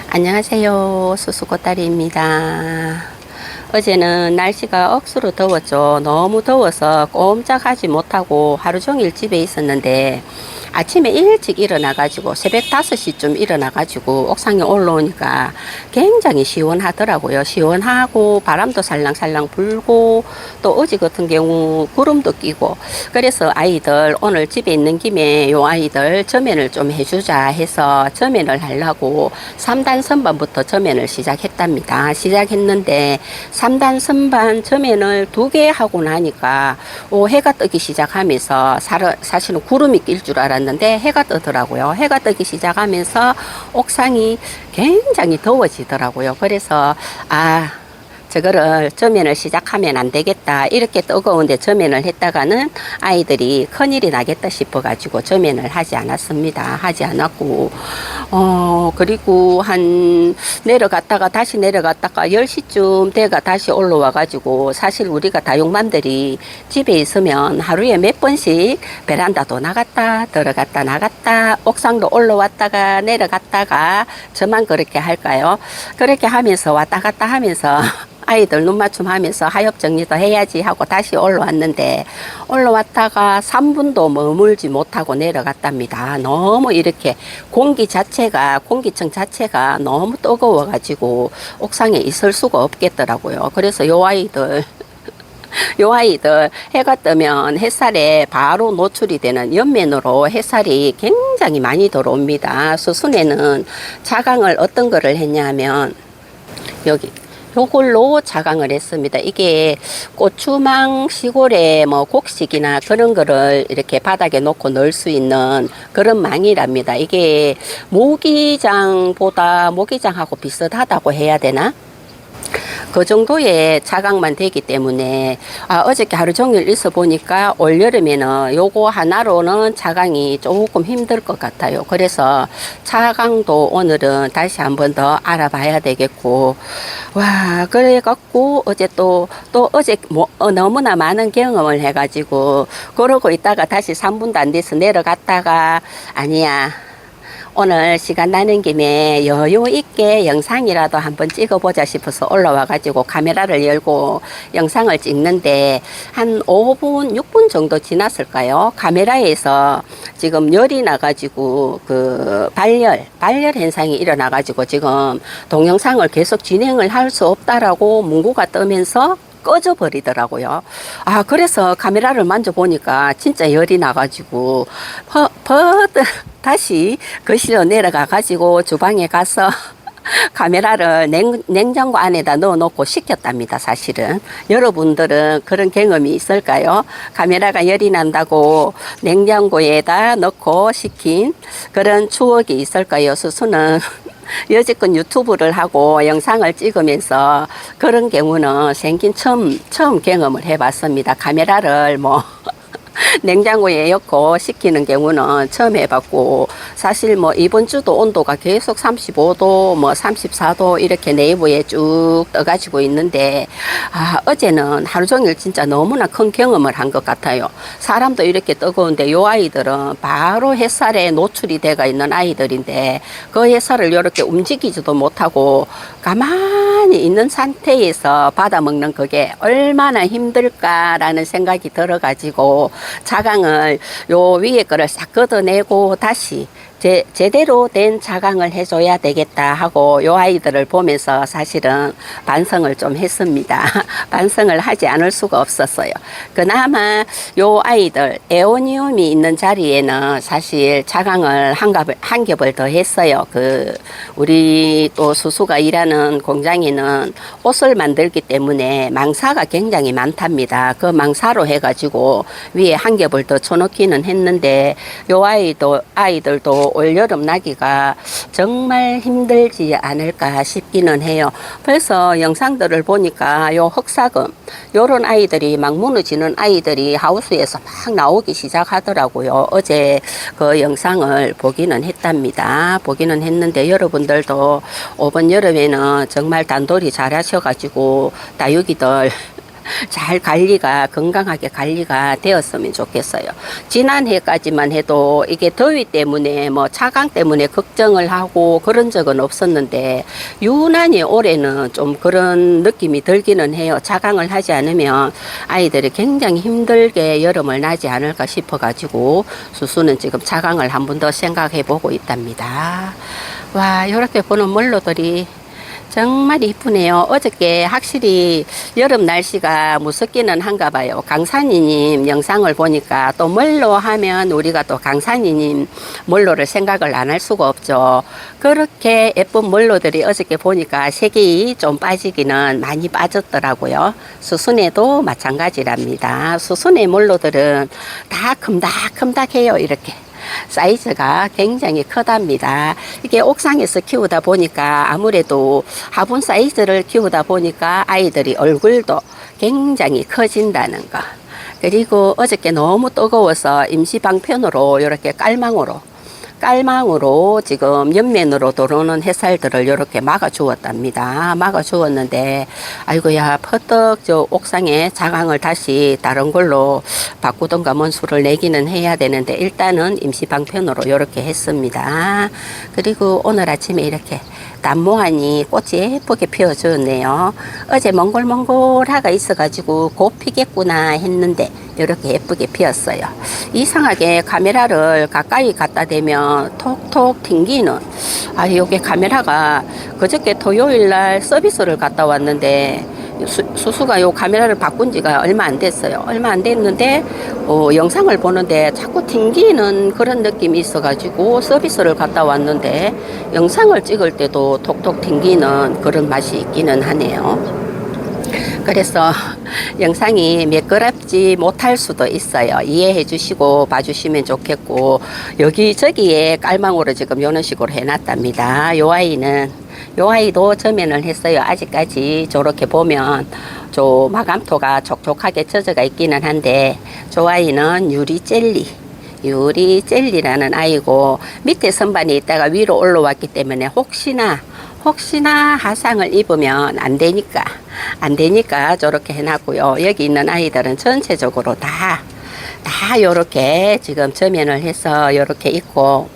안녕하세요. 수수꽃다리입니다. 어제는 날씨가 억수로 더웠죠. 너무 더워서 꼼짝하지 못하고 하루 종일 집에 있었는데 아침에 일찍 일어나가지고 새벽 5시쯤 일어나가지고 옥상에 올라오니까 굉장히 시원하더라고요. 시원하고 바람도 살랑살랑 불고 또 어제 같은 경우 구름도 끼고 그래서 아이들 오늘 집에 있는 김에 요 아이들 저면을 좀 해주자 해서 저면을 하려고 3단 선반부터 저면을 시작했답니다. 시작했는데 3단 선반 저면을 2개 하고 나니까 해가 뜨기 시작하면서 사실은 구름이 낄 줄 알았는데 해가 뜨더라고요. 해가 뜨기 시작하면서 옥상이 굉장히 더워지더라고요. 그래서 저거를 저면을 시작하면 안 되겠다. 이렇게 뜨거운데 저면을 했다가는 아이들이 큰일이 나겠다 싶어가지고 저면을 하지 않았습니다. 하지 않았고, 그리고 내려갔다가 다시 내려갔다가 10시쯤 돼가 다시 올라와가지고 사실 우리가 다육맘들이 집에 있으면 하루에 몇 번씩 베란다도 나갔다, 들어갔다, 나갔다, 옥상도 올라왔다가 내려갔다가 저만 그렇게 할까요? 그렇게 하면서 왔다 갔다 하면서 아이들 눈 맞춤하면서 하엽 정리도 해야지 하고 다시 올라왔는데 올라왔다가 3분도 머물지 못하고 내려갔답니다. 너무 이렇게 공기층 자체가 너무 뜨거워가지고 옥상에 있을 수가 없겠더라고요. 그래서 요 아이들 해가 뜨면 햇살에 바로 노출이 되는 옆면으로 햇살이 굉장히 많이 들어옵니다. 수순에는 자강을 어떤 거를 했냐면 여기 요걸로 자강을 했습니다. 이게 고추망 시골에 뭐 곡식이나 그런 거를 이렇게 바닥에 놓고 넣을 수 있는 그런 망이랍니다. 이게 모기장하고 비슷하다고 해야 되나? 그 정도의 자강만 되기 때문에 어저께 하루 종일 있어 보니까 올여름에는 요거 하나로는 자강이 조금 힘들 것 같아요. 그래서 자강도 오늘은 다시 한번 더 알아봐야 되겠고 그래 갖고 어제 또 어제 너무나 많은 경험을 해가지고 그러고 있다가 다시 3분도 안 돼서 내려갔다가 아니야, 오늘 시간 나는 김에 여유 있게 영상이라도 한번 찍어보자 싶어서 올라와가지고 카메라를 열고 영상을 찍는데 한 5분, 6분 정도 지났을까요? 카메라에서 지금 열이 나가지고 그 발열 현상이 일어나가지고 지금 동영상을 계속 진행을 할 수 없다라고 문구가 뜨면서 꺼져 버리더라고요. 그래서 카메라를 만져보니까 진짜 열이 나가지고 다시 거실로 내려가 가지고 주방에 가서 카메라를 냉장고 안에다 넣어놓고 식혔답니다. 사실은 여러분들은 그런 경험이 있을까요? 카메라가 열이 난다고 냉장고에다 넣고 식힌 그런 추억이 있을까요? 수수는 여지껏 유튜브를 하고 영상을 찍으면서 그런 경우는 처음 경험을 해봤습니다. 카메라를 냉장고에 넣고 식히는 경우는 처음 해봤고 사실 이번 주도 온도가 계속 35도 34도 이렇게 네이버에 쭉 떠가지고 있는데 어제는 하루 종일 진짜 너무나 큰 경험을 한 것 같아요. 사람도 이렇게 뜨거운데 요 아이들은 바로 햇살에 노출이 돼가 있는 아이들인데 그 햇살을 이렇게 움직이지도 못하고 가만히 있는 상태에서 받아먹는 그게 얼마나 힘들까라는 생각이 들어가지고 자강을 요 위에 거를 싹 걷어내고 다시 제대로 된 자강을 해줘야 되겠다 하고 요 아이들을 보면서 사실은 반성을 좀 했습니다. 반성을 하지 않을 수가 없었어요. 그나마 요 아이들 에오니움이 있는 자리에는 사실 자강을 한 겹을 더 했어요. 우리 또 수수가 일하는 공장에는 옷을 만들기 때문에 망사가 굉장히 많답니다. 그 망사로 해가지고 위에 한 겹을 더 쳐놓기는 했는데 요 아이들도 올여름 나기가 정말 힘들지 않을까 싶기는 해요. 그래서 영상들을 보니까 요 흑사금 요런 아이들이 막 무너지는 아이들이 하우스에서 막 나오기 시작하더라고요. 어제 그 영상을 보기는 했답니다. 보기는 했는데 여러분들도 이번 여름에는 정말 단돌이 잘 하셔가지고 다육이들 잘 관리가, 건강하게 관리가 되었으면 좋겠어요. 지난해까지만 해도 이게 더위 때문에 뭐 차강 때문에 걱정을 하고 그런 적은 없었는데, 유난히 올해는 좀 그런 느낌이 들기는 해요. 차강을 하지 않으면 아이들이 굉장히 힘들게 여름을 나지 않을까 싶어가지고, 수수는 지금 차강을 한 번 더 생각해 보고 있답니다. 와, 이렇게 보는 몰로들이 정말 이쁘네요. 어저께 확실히 여름 날씨가 무섭기는 한가 봐요. 강산이님 영상을 보니까 또 멀로 하면 우리가 또 강산이님 멀로를 생각을 안 할 수가 없죠. 그렇게 예쁜 멀로들이 어저께 보니까 색이 좀 빠지기는 많이 빠졌더라고요. 수순에도 마찬가지랍니다. 수순의 멀로들은 다 큼닥큼닥해요. 이렇게. 사이즈가 굉장히 크답니다. 이게 옥상에서 키우다 보니까 아무래도 화분 사이즈를 키우다 보니까 아이들이 얼굴도 굉장히 커진다는 거. 그리고 어저께 너무 뜨거워서 임시방편으로 이렇게 깔망으로 지금 옆면으로 들어오는 햇살들을 이렇게 막아 주었답니다. 막아 주었는데, 아이고야, 퍼뜩 저 옥상에 자강을 다시 다른 걸로 바꾸던가 뭔 수를 내기는 해야 되는데, 일단은 임시방편으로 이렇게 했습니다. 그리고 오늘 아침에 이렇게 단모하니 꽃이 예쁘게 피어주었네요. 어제 몽골몽골하가 있어가지고 곧 피겠구나 했는데 이렇게 예쁘게 피었어요. 이상하게 카메라를 가까이 갖다 대면 톡톡 튕기는, 요게 카메라가 그저께 토요일날 서비스를 갔다 왔는데, 수수가 요 카메라를 바꾼 지가 얼마 안 됐어요. 얼마 안 됐는데 영상을 보는데 자꾸 튕기는 그런 느낌이 있어가지고 서비스를 갔다 왔는데, 영상을 찍을 때도 톡톡 튕기는 그런 맛이 있기는 하네요. 그래서 영상이 매끄럽지 못할 수도 있어요. 이해해 주시고 봐주시면 좋겠고, 여기저기에 깔망으로 지금 이런 식으로 해놨답니다. 요 아이도 저면을 했어요. 아직까지 저렇게 보면 저 마감토가 촉촉하게 젖어가 있기는 한데, 저 아이는 유리 젤리라는 아이고, 밑에 선반이 있다가 위로 올라왔기 때문에 혹시나 화상을 입으면 안 되니까 저렇게 해놨고요. 여기 있는 아이들은 전체적으로 다 요렇게 지금 저면을 해서 요렇게 있고,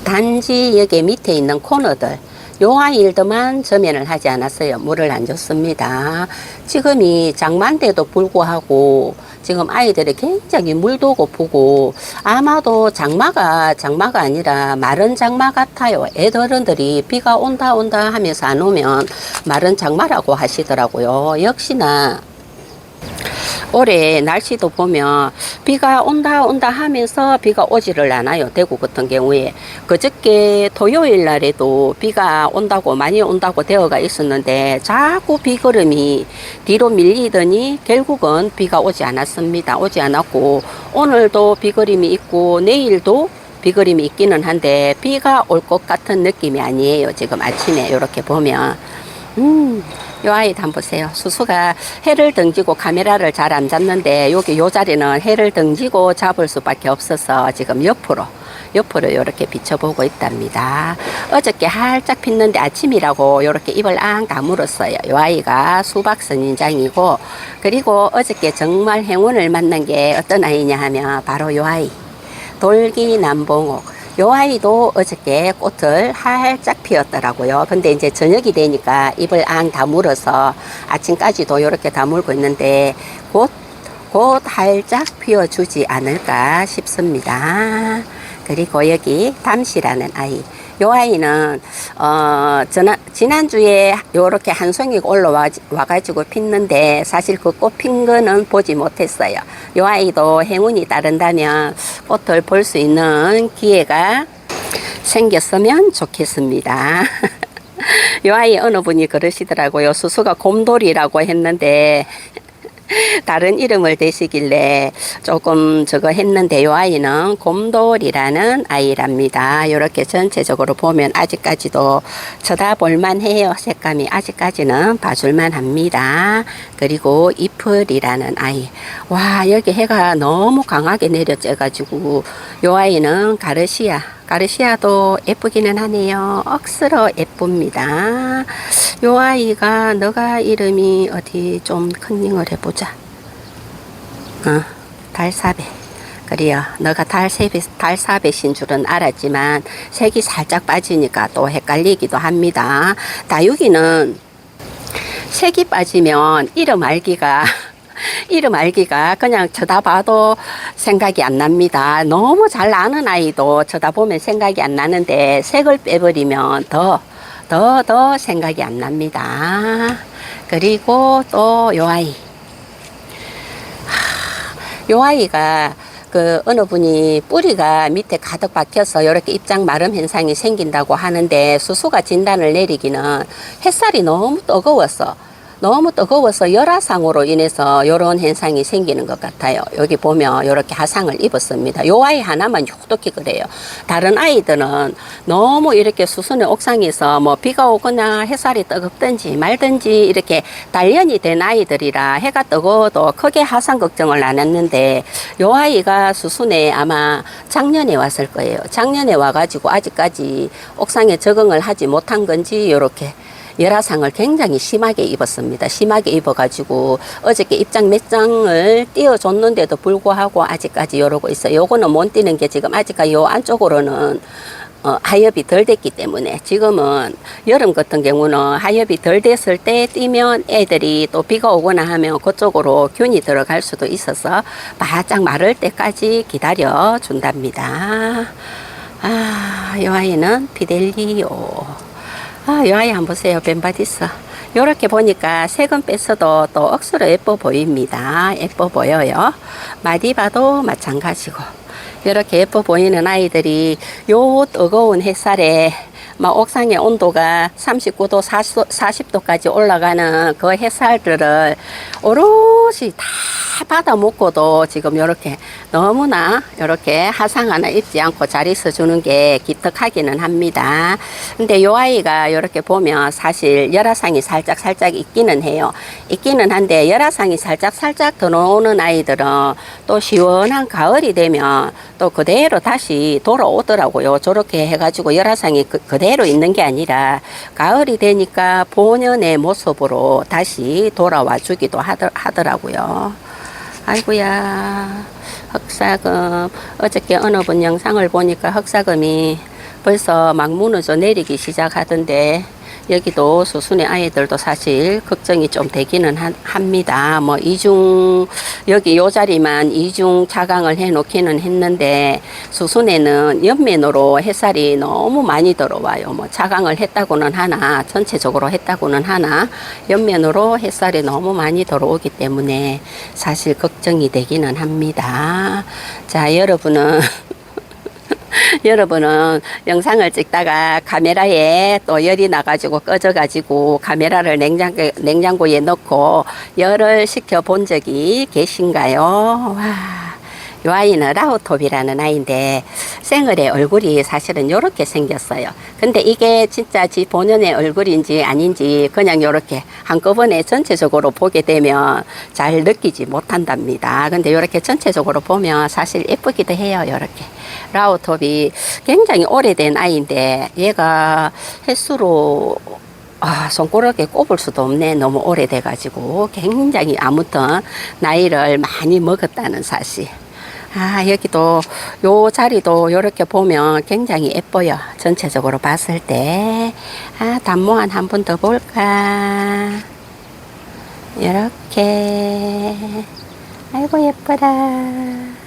단지 여기 밑에 있는 코너들, 요 아이들만 저면을 하지 않았어요. 물을 안 줬습니다. 지금이 장마인데도 불구하고 지금 아이들이 굉장히 물도 고프고, 아마도 장마가 아니라 마른 장마 같아요. 애들은들이 비가 온다 하면서 안 오면 마른 장마라고 하시더라고요. 역시나 올해 날씨도 보면 비가 온다 하면서 비가 오지를 않아요. 대구 같은 경우에 그저께 토요일 날에도 비가 많이 온다고 되어가 있었는데, 자꾸 비구름이 뒤로 밀리더니 결국은 비가 오지 않았습니다. 오지 않았고, 오늘도 비구름이 있고 내일도 비구름이 있기는 한데 비가 올 것 같은 느낌이 아니에요. 지금 아침에 이렇게 보면 요 아이도 한번 보세요. 수수가 해를 등지고 카메라를 잘 안 잡는데, 여기 요 자리는 해를 등지고 잡을 수밖에 없어서 지금 옆으로 이렇게 비춰보고 있답니다. 어저께 활짝 폈는데 아침이라고 이렇게 입을 앙 다물었어요. 요 아이가 수박 선인장이고, 그리고 어저께 정말 행운을 만난 게 어떤 아이냐 하면 바로 요 아이, 돌기남봉옥. 요 아이도 어저께 꽃을 활짝 피웠더라고요. 근데 이제 저녁이 되니까 입을 앙 다물어서 아침까지도 이렇게 다물고 있는데, 곧 활짝 피워주지 않을까 싶습니다. 그리고 여기 담시라는 아이, 요 아이는 지난주에 요렇게 한 송이가 올라와가지고 폈는데, 사실 그 꽃 핀 거는 보지 못했어요. 요 아이도 행운이 따른다면 꽃을 볼 수 있는 기회가 생겼으면 좋겠습니다. 요 아이 어느 분이 그러시더라고요. 수수가 곰돌이라고 했는데 다른 이름을 대시길래 조금 저거 했는데, 요 아이는 곰돌이라는 아이랍니다. 이렇게 전체적으로 보면 아직까지도 쳐다볼만 해요. 색감이 아직까지는 봐줄만 합니다. 그리고 이플이라는 아이, 와, 여기 해가 너무 강하게 내려져가지고 요 아이는 가르시아도 예쁘기는 하네요. 억수로 예쁩니다. 요 아이가 너가 이름이 어디 좀 컨닝을 해보자. 달사배. 그래요. 너가 달사배신 줄은 알았지만 색이 살짝 빠지니까 또 헷갈리기도 합니다. 다육이는 색이 빠지면 이름 알기가 그냥 쳐다봐도 생각이 안 납니다. 너무 잘 아는 아이도 쳐다보면 생각이 안 나는데 색을 빼버리면 더 생각이 안 납니다. 그리고 또 요 아이. 요 아이가 그 어느 분이 뿌리가 밑에 가득 박혀서 이렇게 입장 마름 현상이 생긴다고 하는데 수수가 진단을 내리기는 햇살이 너무 뜨거워서 열화상으로 인해서 이런 현상이 생기는 것 같아요. 여기 보면 이렇게 화상을 입었습니다. 요 아이 하나만 혹독히 그래요. 다른 아이들은 너무 이렇게 수순의 옥상에서 뭐 비가 오거나 햇살이 뜨겁든지 말든지 이렇게 단련이 된 아이들이라 해가 뜨거워도 크게 화상 걱정을 안 했는데 요 아이가 수순에 아마 작년에 왔을 거예요. 작년에 와가지고 아직까지 옥상에 적응을 하지 못한 건지 이렇게 열화상을 굉장히 심하게 입었습니다. 심하게 입어가지고 어저께 입장 몇 장을 띄워줬는데도 불구하고 아직까지 이러고 있어요. 요거는 못 띄는 게 지금 아직까지 요 안쪽으로는 하엽이 덜 됐기 때문에 지금은 여름 같은 경우는 하엽이 덜 됐을 때 뛰면 애들이 또 비가 오거나 하면 그쪽으로 균이 들어갈 수도 있어서 바짝 마를 때까지 기다려 준답니다. 이 아이는 피델리오. 이 아이 한번 보세요. 벤바디스. 요렇게 보니까 색은 뺐어도 또 억수로 예뻐 보입니다. 예뻐 보여요. 마디바도 마찬가지고. 이렇게 예뻐 보이는 아이들이 요 뜨거운 햇살에 막 옥상의 온도가 39도, 40도까지 올라가는 그 햇살들을 오롯이 다 받아 먹고도 지금 이렇게 너무나 이렇게 화상 하나 입지 않고 잘 있어주는 게 기특하기는 합니다. 근데 요 아이가 이렇게 보면 사실 열화상이 살짝 있기는 해요. 있기는 한데 열화상이 살짝 들어오는 아이들은 또 시원한 가을이 되면 또 그대로 다시 돌아오더라고요. 저렇게 해가지고 열화상이 그대로 있는 게 아니라 가을이 되니까 본연의 모습으로 다시 돌아와 주기도 하더라고요. 아이고야, 흑사금. 어저께 어느 분 영상을 보니까 흑사금이 벌써 막 무너져 내리기 시작하던데 여기도 수순의 아이들도 사실 걱정이 좀 되기는 합니다. 뭐 여기 요 자리만 이중 차강을 해 놓기는 했는데 수순에는 옆면으로 햇살이 너무 많이 들어와요. 뭐 차강을 했다고는 하나, 전체적으로 했다고는 하나, 옆면으로 햇살이 너무 많이 들어오기 때문에 사실 걱정이 되기는 합니다. 자, 여러분은 영상을 찍다가 카메라에 또 열이 나가지고 꺼져가지고 카메라를 냉장고에 넣고 열을 식혀 본 적이 계신가요? 와. 요 아이는 라우톱이라는 아이인데 생얼의 얼굴이 사실은 요렇게 생겼어요. 근데 이게 진짜 지 본연의 얼굴인지 아닌지 그냥 요렇게 한꺼번에 전체적으로 보게 되면 잘 느끼지 못한답니다. 근데 요렇게 전체적으로 보면 사실 예쁘기도 해요. 요렇게 라우톱이 굉장히 오래된 아이인데 얘가 횟수로 손가락에 꼽을 수도 없네. 너무 오래돼가지고 굉장히 아무튼 나이를 많이 먹었다는 사실. 여기도 요 자리도 이렇게 보면 굉장히 예뻐요. 전체적으로 봤을 때. 단모한 한 번 더 볼까. 이렇게. 아이고 예뻐라.